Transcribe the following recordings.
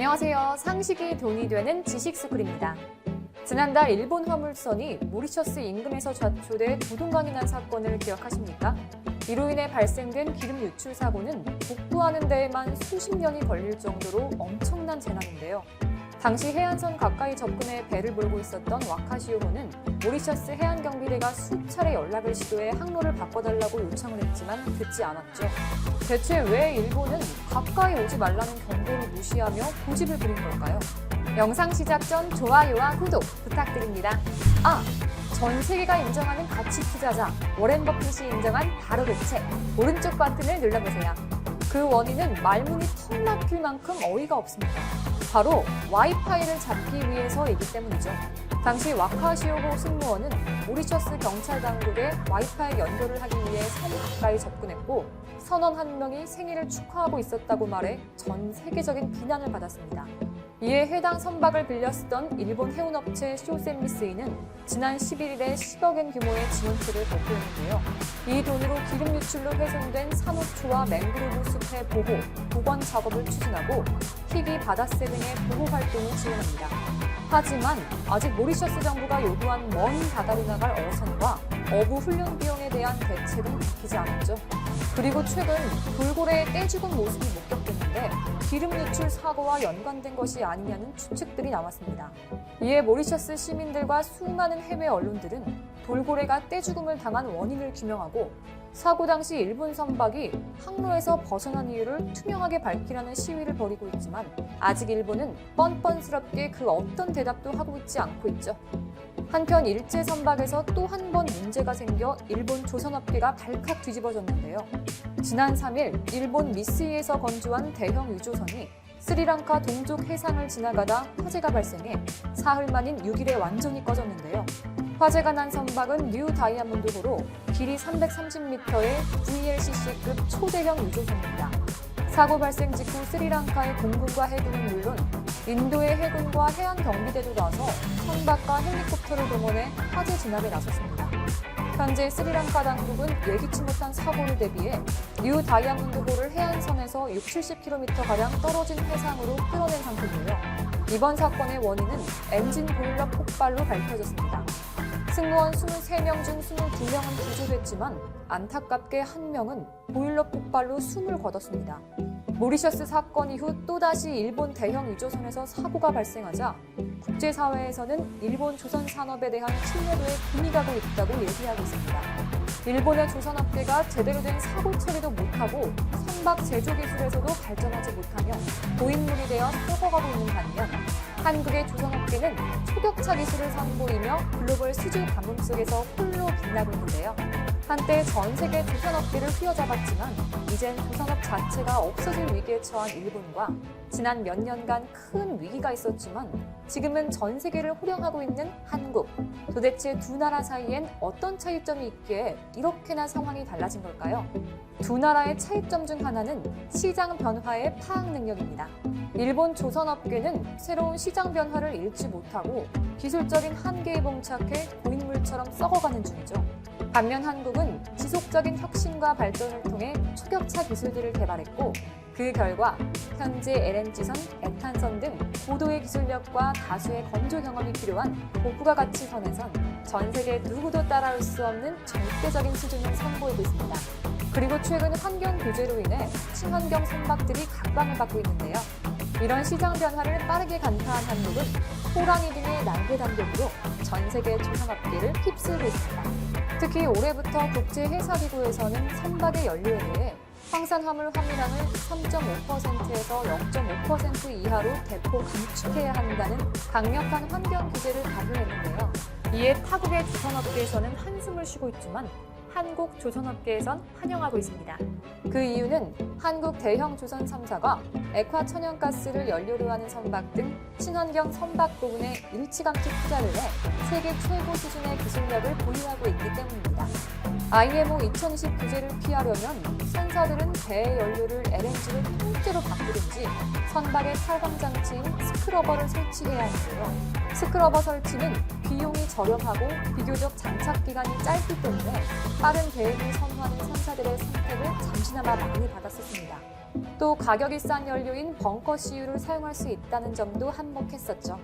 안녕하세요. 상식이 돈이 되는 지식스쿨입니다. 지난달 일본 화물선이 모리셔스 인근에서 좌초돼 부동강이 난 사건을 기억하십니까? 이로 인해 발생된 기름 유출 사고는 복구하는 데에만 수십 년이 걸릴 정도로 엄청난 재난인데요. 당시 해안선 가까이 접근해 배를 몰고 있었던 와카시오호는 모리셔스 해안경비대가 수차례 연락을 시도해 항로를 바꿔달라고 요청을 했지만 듣지 않았죠. 대체 왜 일본은 가까이 오지 말라는 경고를 무시하며 고집을 부린 걸까요? 영상 시작 전 좋아요와 구독 부탁드립니다. 전 세계가 인정하는 가치 투자자 워렌 버핏이 인정한 바로 그 책 오른쪽 버튼을 눌러보세요. 그 원인은 말문이 턱 막힐 만큼 어이가 없습니다. 바로 와이파이를 잡기 위해서이기 때문이죠. 당시 와카시오호 승무원은 모리셔스 경찰 당국에 와이파이 연결을 하기 위해 섬 가까이 접근했고 선원 한 명이 생일을 축하하고 있었다고 말해 전 세계적인 비난을 받았습니다. 이에 해당 선박을 빌려 쓰던 일본 해운업체 쇼센미스이는 지난 11일에 10억엔 규모의 지원책을 발표했는데요. 이 돈으로 기름 유출로 훼손된 산호초와 맹그로브 숲의 보호, 복원 작업을 추진하고 희귀 바다새 등의 보호 활동을 지원합니다. 하지만 아직 모리셔스 정부가 요구한 먼 바다로 나갈 어선과 어부 훈련 비용에 대한 대책은 바뀌지 않았죠. 그리고 최근 돌고래의 떼죽은 모습이 목격됐는데 기름 유출 사고와 연관된 것이 아니냐는 추측들이 나왔습니다. 이에 모리셔스 시민들과 수많은 해외 언론들은 돌고래가 떼죽음을 당한 원인을 규명하고 사고 당시 일본 선박이 항로에서 벗어난 이유를 투명하게 밝히라는 시위를 벌이고 있지만 아직 일본은 뻔뻔스럽게 그 어떤 대답도 하고 있지 않고 있죠. 한편 일제 선박에서 또 한 번 문제가 생겨 일본 조선업계가 발칵 뒤집어졌는데요. 지난 3일 일본 미쓰이에서 건조한 대형 유조선이 스리랑카 동쪽 해상을 지나가다 화재가 발생해 사흘 만인 6일에 완전히 꺼졌는데요. 화재가 난 선박은 뉴 다이아몬드호로 길이 330m의 VLCC급 초대형 유조선입니다. 사고 발생 직후 스리랑카의 공군과 해군은 물론 인도의 해군과 해안경비대도 나서 선박과 헬리콥터를 동원해 화재 진압에 나섰습니다. 현재 스리랑카 당국은 예기치 못한 사고를 대비해 뉴 다이아몬드호를 해안선에서 60-70km가량 떨어진 해상으로 끌어낸 상태인데요. 이번 사건의 원인은 엔진 보일러 폭발로 밝혀졌습니다. 승무원 23명 중 22명은 구조됐지만 안타깝게 한 명은 보일러 폭발로 숨을 거뒀습니다. 모리셔스 사건 이후 또다시 일본 대형 유조선에서 사고가 발생하자 국제사회에서는 일본 조선 산업에 대한 신뢰도에 금이 가고 있다고 얘기하고 있습니다. 일본의 조선업계가 제대로 된 사고 처리도 못하고 선박 제조 기술에서도 발전하지 못하며 고인물이 되어 썩어가고 있는 반면 한국의 조선업계는 초격차 기술을 선보이며 글로벌 수주 가뭄 속에서 홀로 빛나고 있는데요. 한때 전 세계 조선업계를 휘어잡았지만 이젠 조선업 자체가 없어질 위기에 처한 일본과 지난 몇 년간 큰 위기가 있었지만 지금은 전 세계를 호령하고 있는 한국. 도대체 두 나라 사이엔 어떤 차이점이 있기에 이렇게나 상황이 달라진 걸까요? 두 나라의 차이점 중 하나는 시장 변화의 파악 능력입니다. 일본 조선업계는 새로운 시장 변화를 읽지 못하고 기술적인 한계에 봉착해 고인물처럼 썩어가는 중이죠. 반면 한국은 지속적인 혁신과 발전을 통해 초격차 기술들을 개발했고 그 결과 현재 LNG선, 에탄선 등 고도의 기술력과 다수의 건조 경험이 필요한 고부가 가치 선에선 전 세계 누구도 따라올 수 없는 절대적인 수준을 선보이고 있습니다. 그리고 최근 환경 규제로 인해 친환경 선박들이 각광을 받고 있는데요. 이런 시장 변화를 빠르게 간파한 한국은 호랑이 등의 날개 단격으로 전 세계 조선업계를 휩쓸고 있습니다. 특히 올해부터 국제해사기구에서는 선박의 연료에 대해 황산화물 함유량을 3.5%에서 0.5% 이하로 대폭 감축해야 한다는 강력한 환경 규제를 발표했는데요. 이에 타국의 조선업계에서는 한숨을 쉬고 있지만 한국 조선업계에선 환영하고 있습니다. 그 이유는 한국 대형 조선 3사가 액화 천연가스를 연료로 하는 선박 등 친환경 선박 부분에 일찌감치 투자를 해 세계 최고 수준의 기술력을 보유하고 있기 때문입니다. IMO 2020 규제를 피하려면 선사들은 배의 연료를 LNG로 통째로 바꾸든지 선박의 탈광 장치인 스크러버를 설치해야 하는데요. 스크러버 설치는 비용이 저렴하고 비교적 장착 기간이 짧기 때문에 빠른 대응을 선호하는 선사들의 선택을 잠시나마 많이 받았었습니다. 또 가격이 싼 연료인 벙커CU를 사용할 수 있다는 점도 한몫했었죠.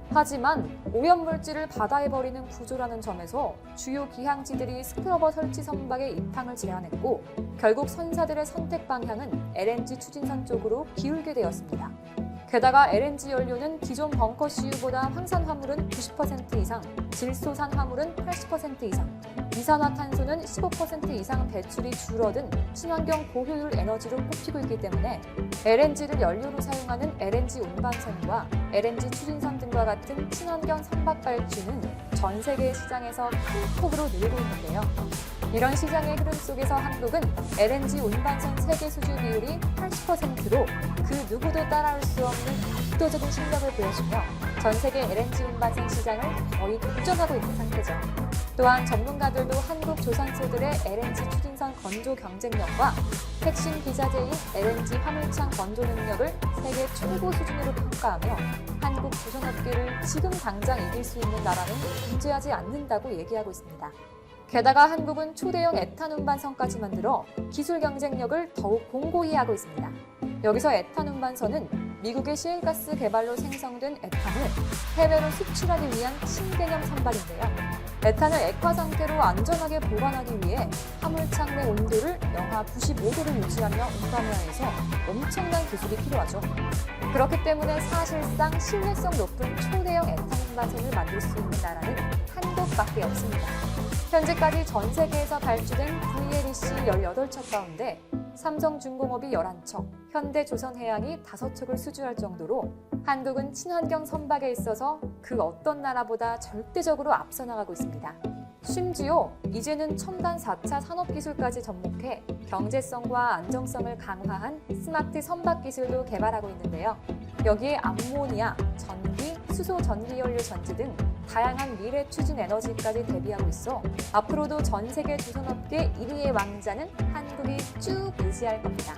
하지만 오염물질을 바다에 버리는 구조라는 점에서 주요 기항지들이 스크러버 설치 선박의 입항을 제한했고 결국 선사들의 선택 방향은 LNG 추진선 쪽으로 기울게 되었습니다. 게다가 LNG 연료는 기존 벙커CU보다 황산 화물은 90% 이상, 질소산 화물은 80% 이상, 이산화탄소는 15% 이상 배출이 줄어든 친환경 고효율 에너지로 꼽히고 있기 때문에 LNG를 연료로 사용하는 LNG 운반선과 LNG 추진선 등과 같은 친환경 선박 발주는 전 세계 시장에서 큰 폭으로 늘고 있는데요. 이런 시장의 흐름 속에서 한국은 LNG 운반선 세계 수주 비율이 80%로 그 누구도 따라올 수 없는 압도적인 실력을 보여주며 전 세계 LNG 운반선 시장을 거의 독점하고 있는 상태죠. 또한 전문가들도 한국 조선소들의 LNG 추진선 건조 경쟁력과 핵심 기자재인 LNG 화물창 건조 능력을 세계 최고 수준으로 평가하며 한국 조선업계를 지금 당장 이길 수 있는 나라는 존재하지 않는다고 얘기하고 있습니다. 게다가 한국은 초대형 에탄 운반선까지 만들어 기술 경쟁력을 더욱 공고히 하고 있습니다. 여기서 에탄 운반선은 미국의 시일가스 개발로 생성된 에탄을 해외로 수출하기 위한 신개념 선박인데요. 에탄을 액화 상태로 안전하게 보관하기 위해 화물창 내 온도를 영하 95도를 유지하며 운반해야 해서 엄청난 기술이 필요하죠. 그렇기 때문에 사실상 신뢰성 높은 초대형 에탄 운반선을 만들 수 있는 나라는 한국밖에 없습니다. 현재까지 전 세계에서 발주된 VLEC 18척 가운데 삼성중공업이 11척, 현대조선해양이 5척을 수주할 정도로 한국은 친환경 선박에 있어서 그 어떤 나라보다 절대적으로 앞서 나가고 있습니다. 심지어 이제는 첨단 4차 산업기술까지 접목해 경제성과 안정성을 강화한 스마트 선박 기술도 개발하고 있는데요. 여기에 암모니아, 전기, 수소 전기연료 전지 등 다양한 미래 추진 에너지까지 대비하고 있어 앞으로도 전 세계 조선업계 1위의 왕자는 한국이 쭉 유지할 겁니다.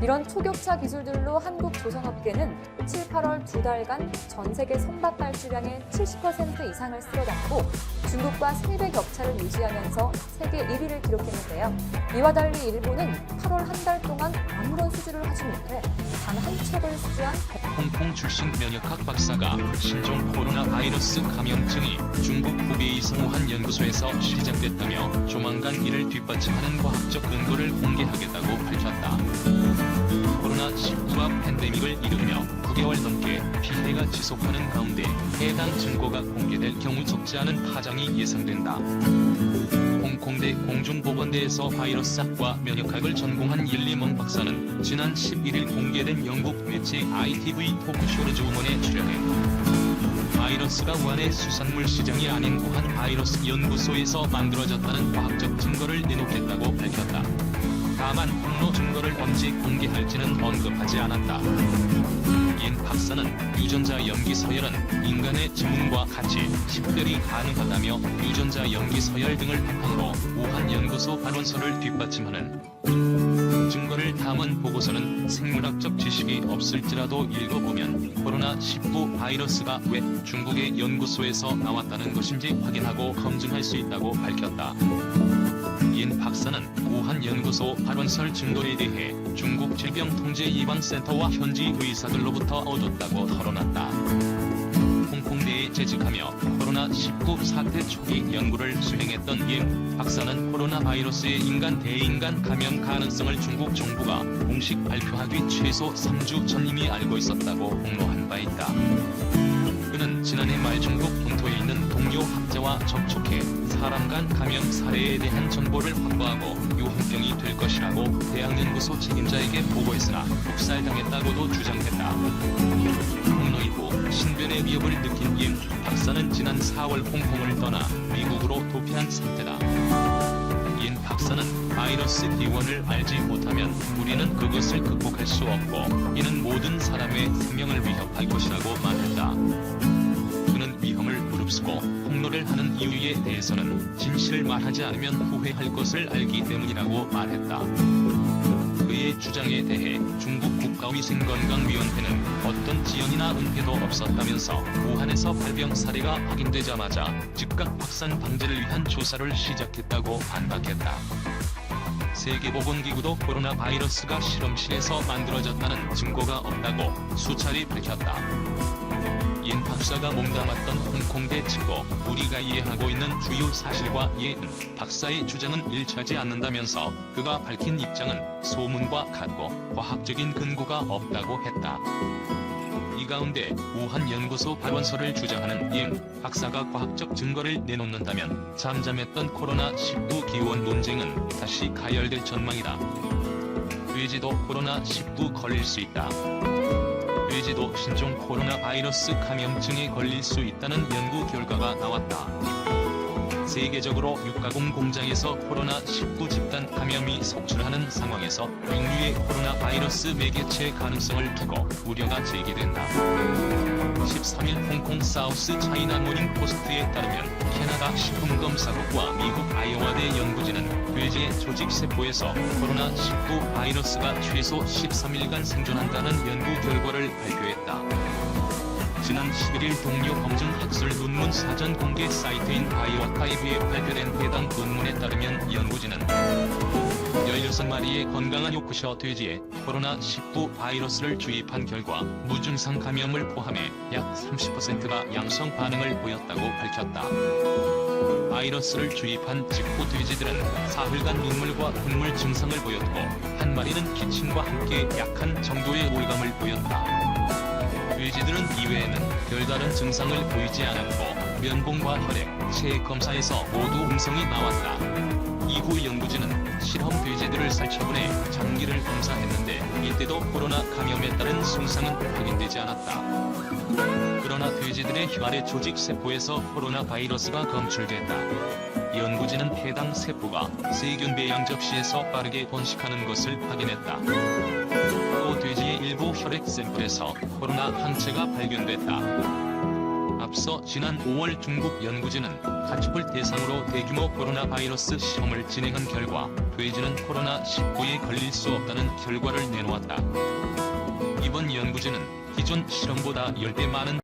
이런 초격차 기술들로 한국 조선업계는 7, 8월 2달간 전 세계 선박 발주량의 70% 이상을 쓸어담고 중국과 3배 격차를 유지하면서 세계 1위를 기록했는데요. 이와 달리 일본은 8월 한 달 동안 아무런 수주를 하지 못해 단 한 척을 수주한 홍콩 출신 면역학 박사가 신종 코로나 바이러스 감염증이 중국 후베이 성우한 연구소에서 시작됐다며 조만간 이를 뒷받침하는 과학적 근거를 공개하겠다고 밝혔다. 코로나19가 팬데믹을 이루며 9개월 넘게 피해가 지속하는 가운데 해당 증거가 공개될 경우 적지 않은 파장이 예상된다. 홍콩대 공중보건대에서 바이러스학과 면역학을 전공한 일리먼 박사는 지난 11일 공개된 영국 매체 ITV 토크쇼 주문에 출연해 바이러스가 우한의 수산물 시장이 아닌 우한 바이러스 연구소에서 만들어졌다는 과학적 증거를 내놓겠다고 밝혔다. 다만 폭로 증거를 언제 공개할지는 언급하지 않았다. 인 박사는 유전자 염기 서열은 인간의 지문과 같이 식별이 가능하다며 유전자 염기 서열 등을 바탕으로 우한 연구소 발언서를 뒷받침하는 증거를 담은 보고서는 생물학적 지식이 없을지라도 읽어보면 코로나19 바이러스가 왜 중국의 연구소에서 나왔다는 것인지 확인하고 검증할 수 있다고 밝혔다. 인 박사는 우한 연구소 발언설 증거에 대해 중국 질병통제예방센터와 현지 의사들로부터 얻었다고 털어놨다. 홍콩대에 재직하며 코로나19 사태 초기 연구를 수행했던 임 박사는 코로나 바이러스의 인간 대인간 감염 가능성을 중국 정부가 공식 발표한 뒤 최소 3주 전 이미 알고 있었다고 폭로한 바 있다. 그는 지난해 말 중국 본토에 있는 동료 학자와 접촉해 사람 간 감염 사례에 대한 정보를 확보하고 유행병이 될 것이라고 대학연구소 책임자에게 보고했으나 폭살당했다고도 주장했다. 폭로 이후 신변의 위협을 느낀 임 박사는 지난 4월 홍콩을 떠나 미국으로 도피한 상태다. 임 박사는 바이러스 기원을 알지 못하면 우리는 그것을 극복할 수 없고 이는 모든 사람의 생명을 위협할 것이라고 말했다. 그는 위험을 무릅쓰고 폭로를 하는 이유에 대해서는 진실을 말하지 않으면 후회할 것을 알기 때문이라고 말했다. 그의 주장에 대해 중국 국가위생건강위원회는 어떤 지연이나 은폐도 없었다면서 우한에서 발병 사례가 확인되자마자 즉각 확산 방지를 위한 조사를 시작했다고 반박했다. 세계보건기구도 코로나 바이러스가 실험실에서 만들어졌다는 증거가 없다고 수차례 밝혔다. 옌 박사가 몸담았던 홍콩대 측고 우리가 이해하고 있는 주요 사실과 옌 박사의 주장은 일치하지 않는다면서 그가 밝힌 입장은 소문과 같고 과학적인 근거가 없다고 했다. 이 가운데 우한 연구소 발원서를 주장하는 옌 박사가 과학적 증거를 내놓는다면 잠잠했던 코로나19 기원 논쟁은 다시 가열될 전망이다. 돼지도 코로나19 걸릴 수 있다. 돼지도 신종 코로나 바이러스 감염증에 걸릴 수 있다는 연구 결과가 나왔다. 세계적으로 육가공 공장에서 코로나19 집단 감염이 속출하는 상황에서 육류의 코로나 바이러스 매개체 가능성을 두고 우려가 제기된다. 13일 홍콩 사우스 차이나 모닝 포스트에 따르면 캐나다 식품검사국과 미국 아이오와대 연구진은 돼지의 조직세포에서 코로나19 바이러스가 최소 13일간 생존한다는 연구 결과를 발표했다. 지난 11일 동료 검증 학술 논문 사전 공개 사이트인 바이오아카이브에 발표된 해당 논문에 따르면 연구진은 16마리의 건강한 요크셔 돼지에 코로나19 바이러스를 주입한 결과 무증상 감염을 포함해 약 30%가 양성 반응을 보였다고 밝혔다. 바이러스를 주입한 직후 돼지들은 사흘간 눈물과 콧물 증상을 보였고 한 마리는 기침과 함께 약한 정도의 오감을 보였다. 돼지들은 이외에는 별다른 증상을 보이지 않았고 면봉과 혈액, 체 검사에서 모두 음성이 나왔다. 이후 연구진은 실험 돼지들을 살처분해 장기를 검사했는데 이때도 코로나 감염에 따른 손상은 확인되지 않았다. 그러나 돼지들의 혈액 조직 세포에서 코로나 바이러스가 검출됐다. 연구진은 해당 세포가 세균 배양 접시에서 빠르게 번식하는 것을 확인했다. 또 돼지의 일부 혈액 샘플에서 코로나 항체가 발견됐다. 앞서 지난 5월 중국 연구진은 가축을 대상으로 대규모 코로나 바이러스 시험을 진행한 결과 돼지는 코로나19에 걸릴 수 없다는 결과를 내놓았다. 이번 연구진은 기존 실험보다 10배 많은